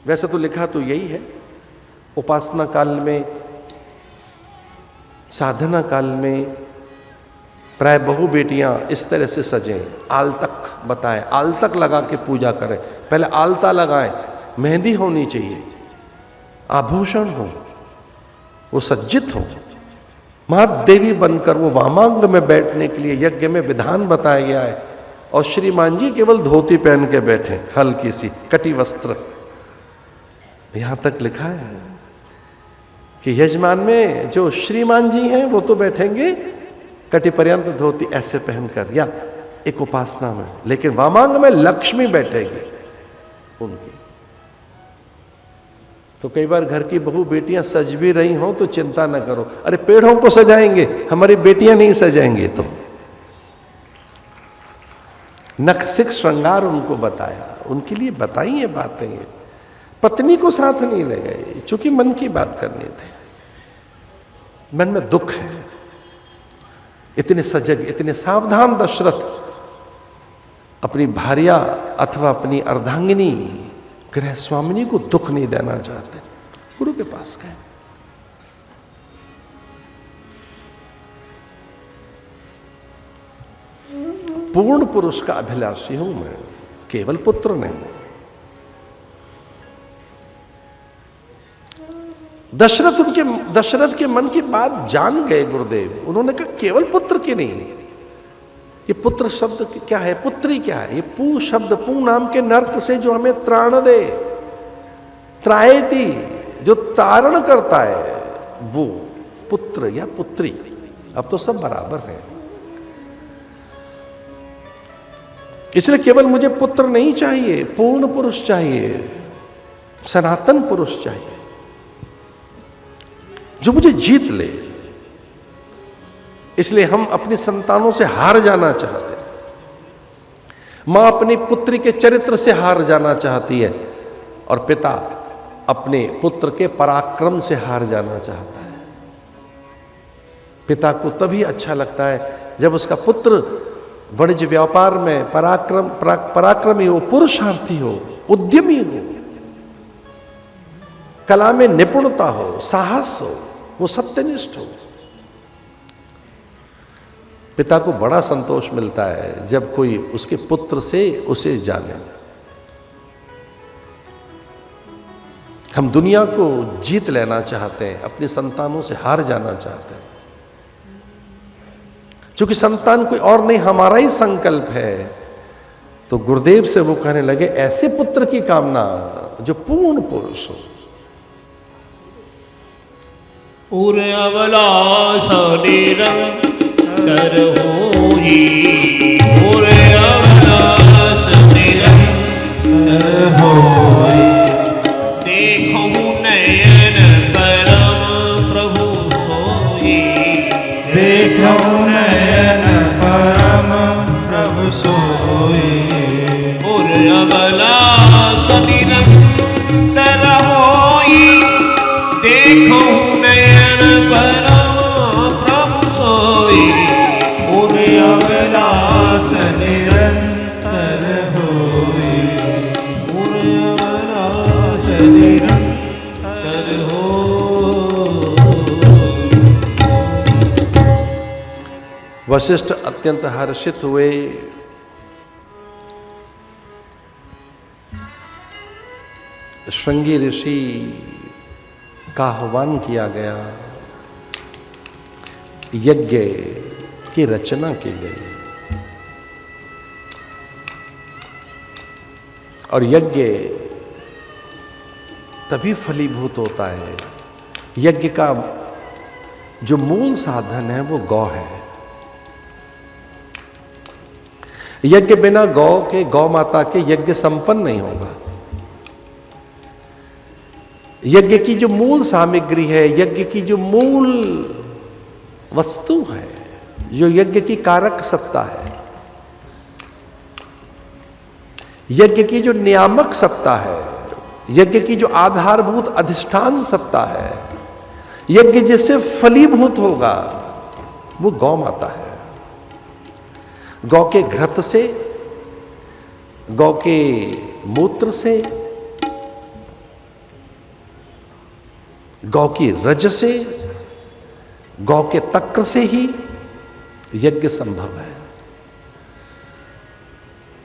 वैसे तो लिखा तो यही है, उपासना काल में, साधना काल में प्राय बहु बेटियां इस तरह से सजें, आलतक बताएं, आलतक लगा के पूजा करें। पहले आलता लगाएं, मेहंदी होनी चाहिए, आभूषण हो, वो सज्जित हो, महादेवी बनकर वो वामांग में बैठने के लिए यज्ञ में विधान बताया गया है। और श्रीमान जी केवल धोती पहन के बैठे, हल्की सी कटी वस्त्र। यहां तक लिखा है कि यजमान में जो श्रीमान जी हैं वो तो बैठेंगे कटी पर्यंत धोती ऐसे पहनकर, या एक उपासना में, लेकिन वामांग में लक्ष्मी बैठेगी उनकी। तो कई बार घर की बहू बेटियां सज भी रही हों तो चिंता न करो, अरे पेड़ों को सजाएंगे, हमारी बेटियां नहीं सजाएंगी। तो नखसिक श्रृंगार उनको बताया, उनके लिए बताई ये बातें। ये पत्नी को साथ नहीं ले गए, चूंकि मन की बात करनी थी, मन में दुख है। इतने सजग, इतने सावधान दशरथ अपनी भार्या अथवा अपनी अर्धांगिनी गृह स्वामिनी को दुख नहीं देना चाहते, गुरु के पास गए। पूर्ण पुरुष का अभिलाषी हूं मैं, केवल पुत्र नहीं। दशरथ के मन की बात जान गए गुरुदेव। उन्होंने कहा केवल पुत्र की नहीं, ये पुत्र शब्द क्या है, पुत्री क्या है? ये पू शब्द, पू नाम के नर्क से जो हमें त्राण दे, त्रायति, जो तारण करता है, वो पुत्र या पुत्री। अब तो सब बराबर है, इसलिए केवल मुझे पुत्र नहीं चाहिए, पूर्ण पुरुष चाहिए, सनातन पुरुष चाहिए, जो मुझे जीत ले। इसलिए हम अपनी संतानों से हार जाना चाहते हैं। मां अपनी पुत्री के चरित्र से हार जाना चाहती है, और पिता अपने पुत्र के पराक्रम से हार जाना चाहता है। पिता को तभी अच्छा लगता है जब उसका पुत्र वाणिज्य व्यापार में पराक्रमी हो, पुरुषार्थी हो, उद्यमी हो, कला में निपुणता हो, साहस हो, वो सत्यनिष्ठ हो। पिता को बड़ा संतोष मिलता है जब कोई उसके पुत्र से उसे जाने। हम दुनिया को जीत लेना चाहते हैं, अपनी संतानों से हार जाना चाहते हैं। क्योंकि संतान कोई और नहीं, हमारा ही संकल्प है। तो गुरुदेव से वो कहने लगे ऐसे पुत्र की कामना जो पूर्ण पुरुष हो। पूर्ण अभिलाष निरंतर होई, पूर्ण अभिलाष निरंतर होई। देखो नयन परम प्रभु सोई, देखो नयन परम प्रभु सोई। पूर्ण अभिलाष निरंतर होई, देखो नयन परम प्रभु सोई। पूर्ण अभिलाष निरंतर होई, पूर्ण अभिलाष निरंतर होई। वशिष्ठ अत्यंत हर्षित हुए। श्रृंगी ऋषि का आह्वान किया गया, यज्ञ की रचना की गई, और यज्ञ तभी फलीभूत होता है। यज्ञ का जो मूल साधन है वो गौ है। यज्ञ बिना गौ के, गौ माता के यज्ञ संपन्न नहीं होगा। यज्ञ की जो मूल सामग्री है, यज्ञ की जो मूल वस्तु है, जो यज्ञ की कारक सत्ता है, यज्ञ की जो नियामक सत्ता है, यज्ञ की जो आधारभूत अधिष्ठान सत्ता है, यज्ञ जिससे फलीभूत होगा, वो गौ माता है। गौ के घृत से, गौ के मूत्र से, गौ की रज से, गौ के तक्र से ही यज्ञ संभव है।